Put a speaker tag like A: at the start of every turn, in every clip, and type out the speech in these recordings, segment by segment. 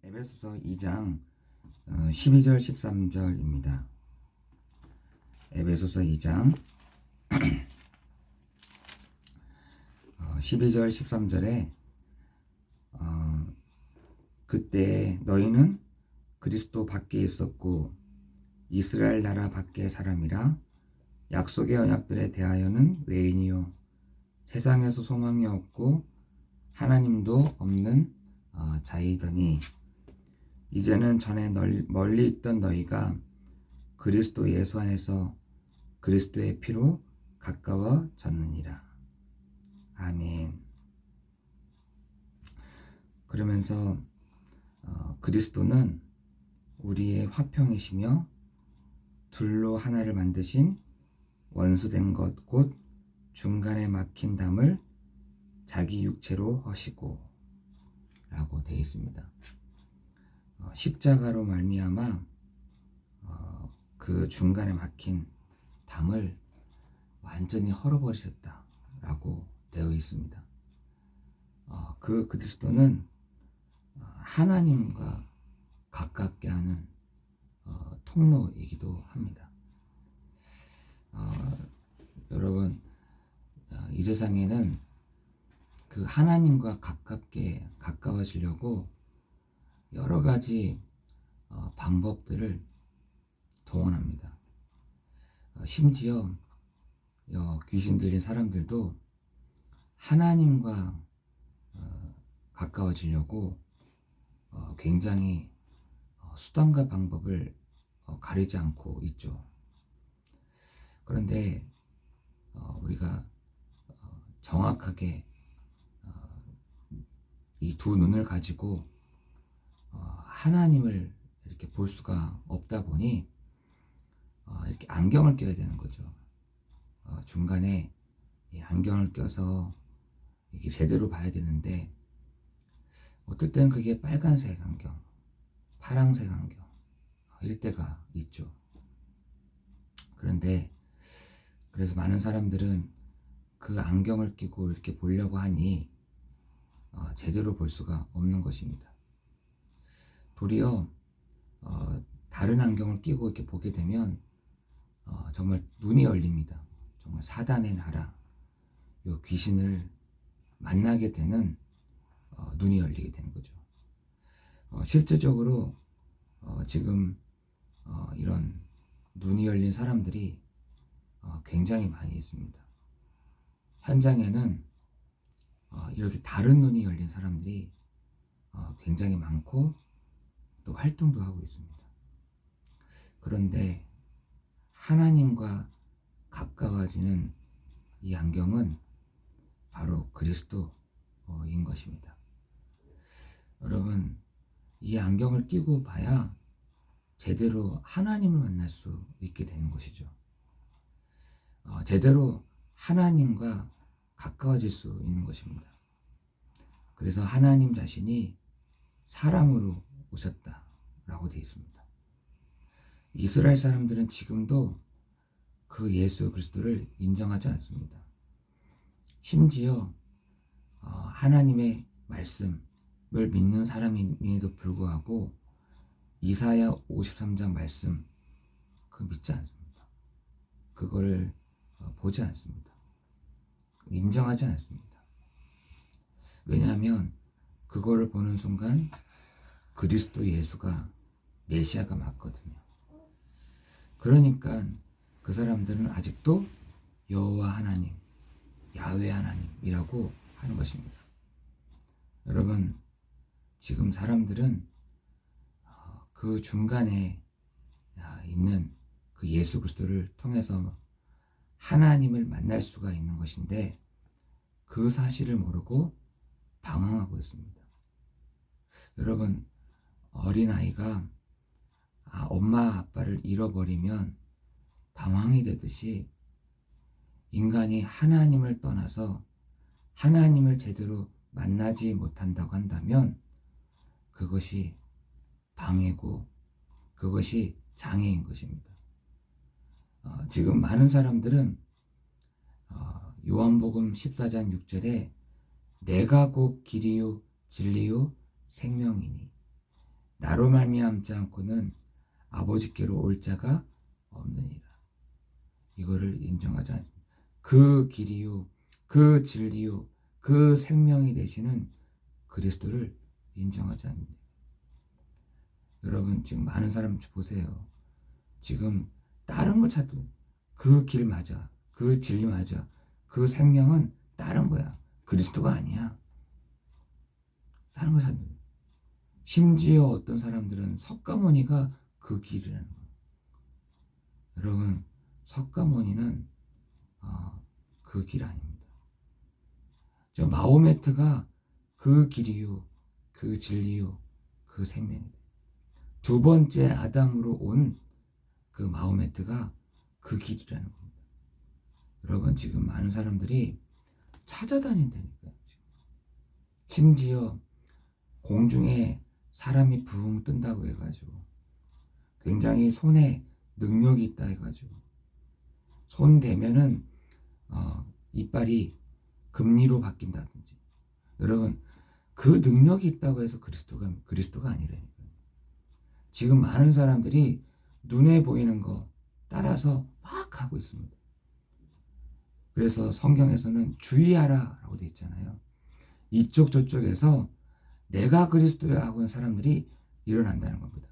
A: 에베소서 2장 12절 13절입니다. 에베소서 2장 12절 13절에 그때 너희는 그리스도 밖에 있었고 이스라엘 나라 밖의 사람이라 약속의 언약들에 대하여는 외인이요 세상에서 소망이 없고 하나님도 없는 자이더니 이제는 전에 멀리 있던 너희가 그리스도 예수 안에서 그리스도의 피로 가까워졌느니라. 아멘. 그러면서 그리스도는 우리의 화평이시며 둘로 하나를 만드신 원수된 것 곧 중간에 막힌 담을 자기 육체로 허시고 라고 되어 있습니다. 십자가로 말미암아 그 중간에 막힌 담을 완전히 헐어버리셨다라고 되어 있습니다. 그 그리스도는 하나님과 가깝게 하는 통로이기도 합니다. 여러분, 이 세상에는 그 하나님과 가까워지려고 여러 가지 방법들을 동원합니다. 심지어 귀신 들린 사람들도 하나님과 가까워지려고 굉장히 수단과 방법을 가리지 않고 있죠. 그런데 우리가 정확하게 이 두 눈을 가지고 하나님을 이렇게 볼 수가 없다 보니 이렇게 안경을 껴야 되는 거죠. 중간에 이 안경을 껴서 이게 제대로 봐야 되는데 어떨 때는 그게 빨간색 안경, 파란색 안경 이럴 때가 있죠. 그런데 그래서 많은 사람들은 그 안경을 끼고 이렇게 보려고 하니 제대로 볼 수가 없는 것입니다. 도리어 다른 안경을 끼고 이렇게 보게 되면 정말 눈이 열립니다. 정말 사단의 나라, 이 귀신을 만나게 되는 눈이 열리게 되는 거죠. 실질적으로 지금 이런 눈이 열린 사람들이 굉장히 많이 있습니다. 현장에는 이렇게 다른 눈이 열린 사람들이 굉장히 많고 또 활동도 하고 있습니다. 그런데 하나님과 가까워지는 이 안경은 바로 그리스도인 것입니다. 여러분, 이 안경을 끼고 봐야 제대로 하나님을 만날 수 있게 되는 것이죠. 제대로 하나님과 가까워질 수 있는 것입니다. 그래서 하나님 자신이 사람으로 오셨다라고 되어 있습니다. 이스라엘 사람들은 지금도 그 예수 그리스도를 인정하지 않습니다. 심지어 하나님의 말씀을 믿는 사람임에도 불구하고 이사야 53장 말씀 믿지 않습니다. 그거를 보지 않습니다. 인정하지 않습니다. 왜냐하면 그거를 보는 순간 그리스도 예수가 메시아가 맞거든요. 그러니까 그 사람들은 아직도 여호와 하나님, 야훼 하나님이라고 하는 것입니다. 여러분, 지금 사람들은 그 중간에 있는 그 예수 그리스도를 통해서 하나님을 만날 수가 있는 것인데 그 사실을 모르고 방황하고 있습니다. 여러분, 어린아이가 엄마 아빠를 잃어버리면 방황이 되듯이 인간이 하나님을 떠나서 하나님을 제대로 만나지 못한다고 한다면 그것이 방해고 그것이 장애인 것입니다. 지금 많은 사람들은 요한복음 14장 6절에 내가 곧 길이요 진리요 생명이니 나로 말미암지 않고는 아버지께로 올 자가 없느니라. 이거를 인정하지 않습니다. 그 길이요, 그 진리요, 그 생명이 되시는 그리스도를 인정하지 않습니다. 여러분 지금 많은 사람 보세요. 지금 다른 걸 찾고 그 길 맞아, 그 진리 맞아, 그 생명은 다른 거야. 그리스도가 아니야. 다른 걸 찾는 거야. 심지어 어떤 사람들은 석가모니가 그 길이라는 거예요. 여러분 석가모니는 그 길 아닙니다. 저 마호메트가 그 길이요, 그 진리요, 그 생명이다. 두 번째 아담으로 온 그 마호메트가 그 길이라는 겁니다. 여러분 지금 많은 사람들이 찾아다닌다니까요. 심지어 공중에 사람이 붕 뜬다고 해가지고 굉장히 손에 능력이 있다 해가지고 손 대면은 이빨이 금리로 바뀐다든지, 여러분 그 능력이 있다고 해서 그리스도가 아니라니까요. 지금 많은 사람들이 눈에 보이는 거 따라서 막 하고 있습니다. 그래서 성경에서는 주의하라라고 되어 있잖아요. 이쪽 저쪽에서 내가 그리스도야 하고 있는 사람들이 일어난다는 겁니다.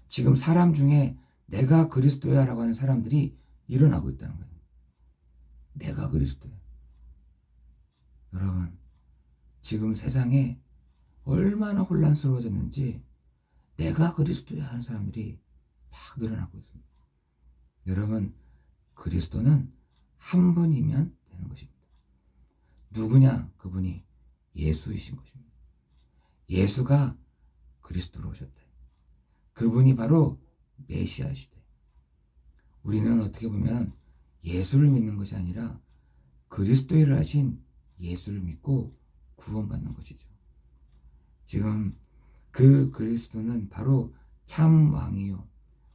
A: 지금 사람 중에 내가 그리스도야 라고 하는 사람들이 일어나고 있다는 거예요. 내가 그리스도야. 여러분 지금 세상에 얼마나 혼란스러워졌는지 내가 그리스도야 하는 사람들이 막 늘어나고 있습니다. 여러분 그리스도는 한 분이면 되는 것입니다. 누구냐? 그분이 예수이신 것입니다. 예수가 그리스도로 오셨다. 그분이 바로 메시아시대. 우리는 어떻게 보면 예수를 믿는 것이 아니라 그리스도를 하신 예수를 믿고 구원받는 것이죠. 지금 그 그리스도는 바로 참 왕이요,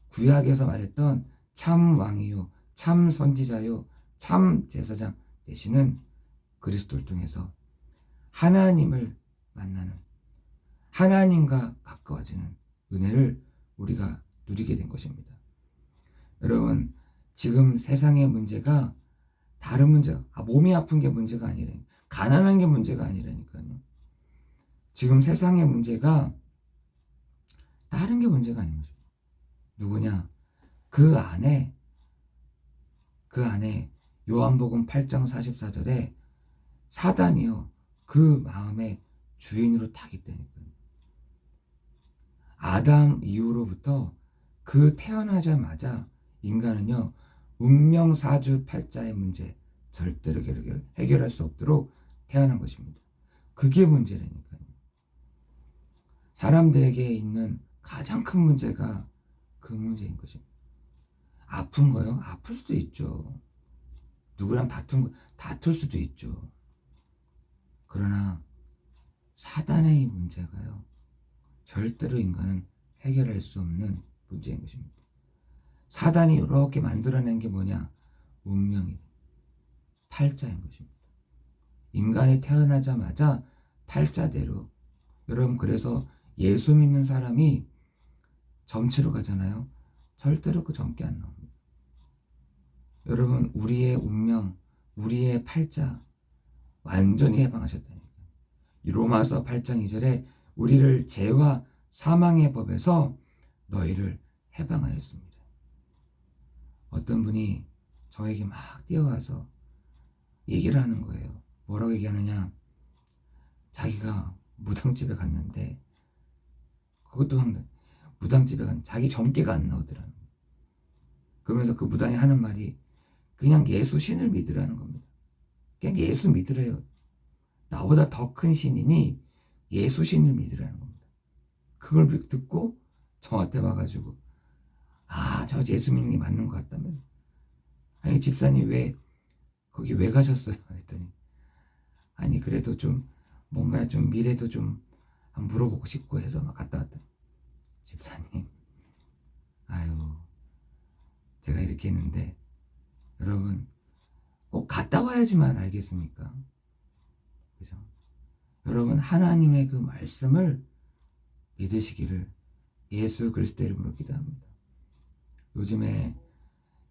A: 구약에서 말했던 참 왕이요, 참 선지자요, 참 제사장 되시는 그리스도를 통해서 하나님을 만나는, 하나님과 가까워지는 은혜를 우리가 누리게 된 것입니다. 여러분 지금 세상의 문제가 다른 문제가, 몸이 아픈 게 문제가 아니라, 가난한 게 문제가 아니라니까요. 지금 세상의 문제가 다른 게 문제가 아닌 거죠. 누구냐? 그 안에 요한복음 8장 44절에 사단이요 그 마음의 주인으로 타기 때문이거든요. 아담 이후로부터 그 태어나자마자 인간은요 운명사주팔자의 문제 절대로 해결할 수 없도록 태어난 것입니다. 그게 문제라니까요. 사람들에게 있는 가장 큰 문제가 그 문제인 것입니다. 아픈 거요? 아플 수도 있죠. 누구랑 다툴 수도 있죠. 그러나 사단의 문제가요 절대로 인간은 해결할 수 없는 문제인 것입니다. 사단이 이렇게 만들어낸 게 뭐냐? 운명이 팔자인 것입니다. 인간이 태어나자마자 팔자대로, 여러분 그래서 예수 믿는 사람이 점치러 가잖아요. 절대로 그 점괘 안 나옵니다. 여러분 우리의 운명, 우리의 팔자 완전히 해방하셨다니까요. 로마서 8장 2절에 우리를 죄와 사망의 법에서 너희를 해방하였습니다. 어떤 분이 저에게 막 뛰어와서 얘기를 하는 거예요. 뭐라고 얘기하느냐? 자기가 무당집에 갔는데, 그것도 무당집에 갔는데 자기 점괘가 안 나오더라는 거예요. 그러면서 그 무당이 하는 말이 그냥 예수 신을 믿으라는 겁니다. 그냥 예수 믿으래요. 나보다 더 큰 신이니 예수 신을 믿으라는 겁니다. 그걸 듣고 저한테 와가지고 저 예수 믿는 게 맞는 것 같다면, 아니 집사님 거기 왜 가셨어요? 했더니 아니 그래도 좀 뭔가 좀 미래도 좀 한번 물어보고 싶고 해서 막 갔다 왔다. 집사님 제가 이렇게 했는데 여러분 꼭 갔다 와야지만 알겠습니까? 그죠? 여러분 하나님의 그 말씀을 믿으시기를 예수 그리스도 이름으로 기도합니다.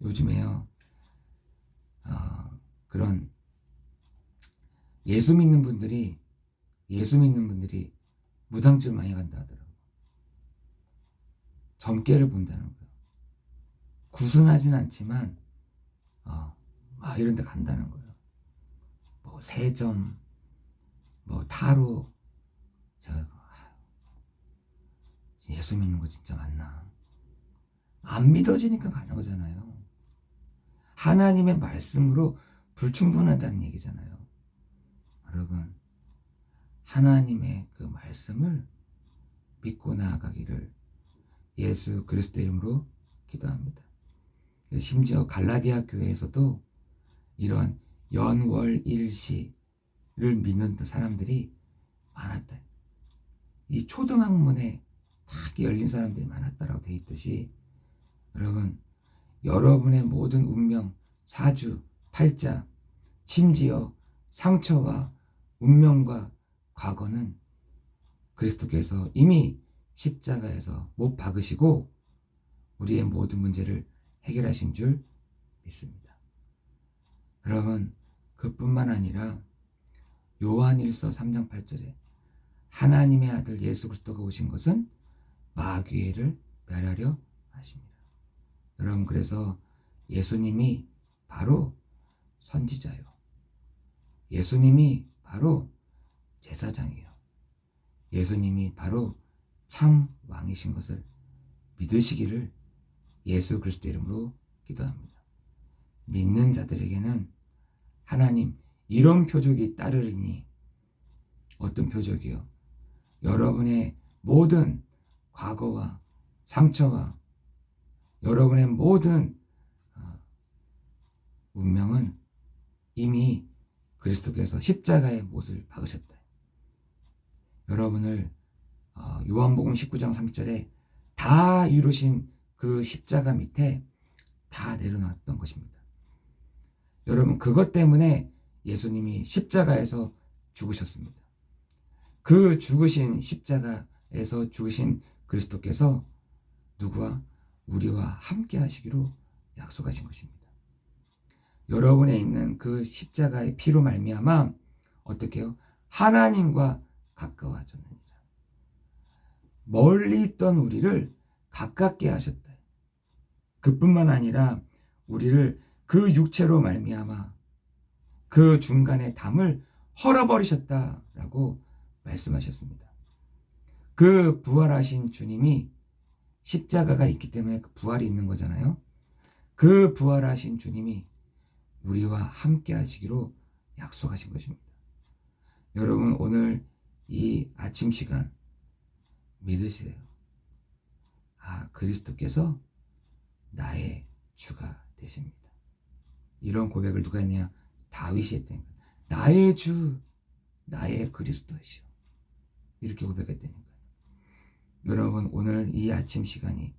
A: 요즘에요, 그런 예수 믿는 분들이 무당집 많이 간다 하더라고요. 점괘를 본다는 거예요. 구순하진 않지만 막 이런 데 간다는 거예요. 뭐 세점, 뭐 타로. 제가 예수 믿는 거 진짜 맞나? 안 믿어지니까 가는 거잖아요. 하나님의 말씀으로 불충분하다는 얘기잖아요. 여러분, 하나님의 그 말씀을 믿고 나아가기를 예수 그리스도 이름으로 기도합니다. 심지어 갈라디아 교회에서도 이런 연월일시를 믿는 사람들이 많았다. 이 초등학문에 딱 열린 사람들이 많았다라고 돼 있듯이, 여러분, 여러분의 모든 운명, 사주, 팔자, 심지어 상처와 운명과 과거는 그리스도께서 이미 십자가에서 못 박으시고 우리의 모든 문제를 해결하신 줄 믿습니다. 여러분, 그뿐만 아니라 요한일서 3장 8절에 하나님의 아들 예수 그리스도가 오신 것은 마귀를 멸하려 하십니다. 여러분, 그래서 예수님이 바로 선지자요, 예수님이 바로 제사장이요, 예수님이 바로 참 왕이신 것을 믿으시기를 예수 그리스도 이름으로 기도합니다. 믿는 자들에게는 하나님 이런 표적이 따르리니, 어떤 표적이요? 여러분의 모든 과거와 상처와 여러분의 모든 운명은 이미 그리스도께서 십자가의 못을 박으셨다. 여러분을 요한복음 19장 3절에 다 이루신 그 십자가 밑에 다 내려놨던 것입니다. 여러분, 그것 때문에 예수님이 십자가에서 죽으셨습니다. 그 죽으신 십자가에서 죽으신 그리스도께서 누구와? 우리와 함께 하시기로 약속하신 것입니다. 여러분에 있는 그 십자가의 피로 말미암아 어떻게 해요? 하나님과 가까워졌느니라. 멀리 있던 우리를 가깝게 하셨다. 그뿐만 아니라 우리를 그 육체로 말미암아 그 중간에 담을 헐어버리셨다라고 말씀하셨습니다. 그 부활하신 주님이, 십자가가 있기 때문에 그 부활이 있는 거잖아요. 그 부활하신 주님이 우리와 함께 하시기로 약속하신 것입니다. 여러분, 오늘 이 아침 시간 믿으세요. 그리스도께서 나의 주가 되십니다. 이런 고백을 누가 했냐? 다윗이 했다는 거예요. 나의 주, 나의 그리스도이시오. 이렇게 고백했다는 거예요. 여러분, 오늘 이 아침 시간이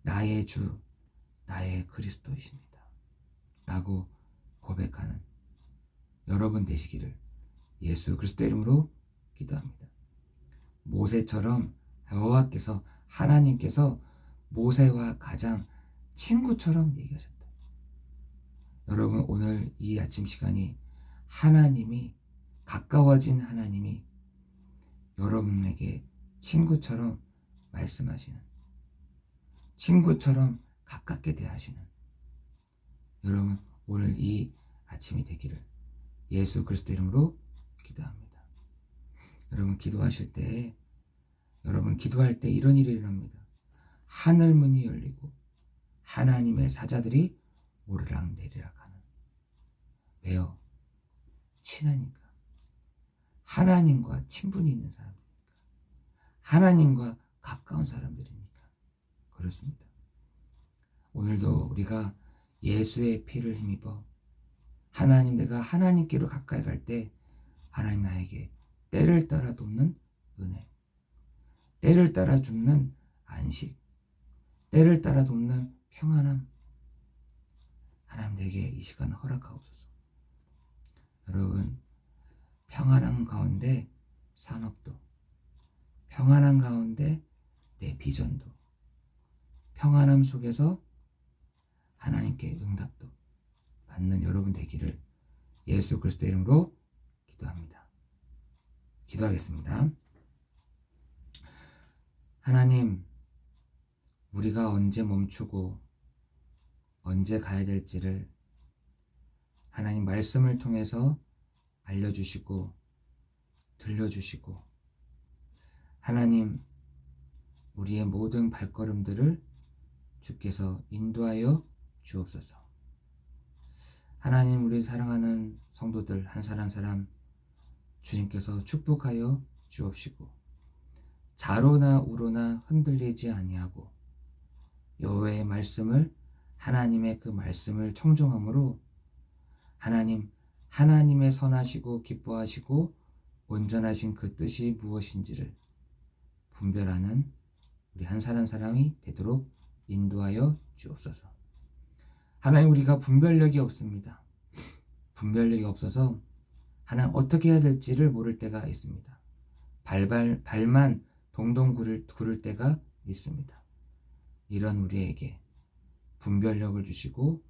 A: 나의 주, 나의 그리스도이십니다 라고 고백하는 여러분 되시기를 예수 그리스도 이름으로 기도합니다. 모세처럼 여호와께서, 하나님께서 모세와 가장 친구처럼 얘기하셨다. 여러분, 오늘 이 아침 시간이 하나님이, 가까워진 하나님이 여러분에게 친구처럼 말씀하시는, 친구처럼 가깝게 대하시는 여러분, 오늘 이 아침이 되기를 예수 그리스도 이름으로 기도합니다. 여러분, 기도하실 때, 여러분 기도할 때 이런 일이 일어납니다. 하늘 문이 열리고 하나님의 사자들이 오르락 내리락 하는. 왜요? 친하니까. 하나님과 친분이 있는 사람이니까. 하나님과 가까운 사람들이니까 그렇습니다. 오늘도 우리가 예수의 피를 힘입어 하나님, 내가 하나님께로 가까이 갈 때 하나님 나에게 때를 따라 돕는 은혜, 때를 따라 줍는 안식, 때를 따라 돕는 평안함, 하나님 내게 이 시간 허락하옵소서. 여러분, 평안함 가운데 산업도, 평안함 가운데 내 비전도, 평안함 속에서 하나님께 응답도 받는 여러분 되기를 예수 그리스도의 이름으로 기도합니다. 기도하겠습니다. 하나님, 우리가 언제 멈추고 언제 가야 될지를 하나님 말씀을 통해서 알려주시고 들려주시고, 하나님, 우리의 모든 발걸음들을 주께서 인도하여 주옵소서. 하나님, 우리 사랑하는 성도들 한 사람 한 사람 주님께서 축복하여 주옵시고, 좌로나 우로나 흔들리지 아니하고 여호와의 말씀을, 하나님의 그 말씀을 청종함으로 하나님, 하나님의 선하시고 기뻐하시고 온전하신 그 뜻이 무엇인지를 분별하는 우리 한 사람 한 사람이 되도록 인도하여 주옵소서. 하나님, 우리가 분별력이 없습니다. 분별력이 없어서 하나님 어떻게 해야 될지를 모를 때가 있습니다. 발만 동동 구를 때가 있습니다. 이런 우리에게 분별력을 주시고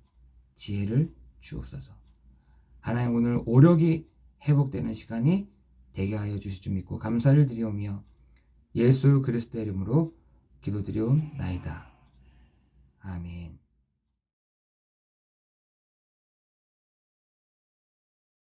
A: 지혜를 주옵소서. 하나님, 오늘 오력이 회복되는 시간이 되게 하여 주실 줄 믿고 감사를 드리오며 예수 그리스도의 이름으로 기도드리옵나이다. 아멘.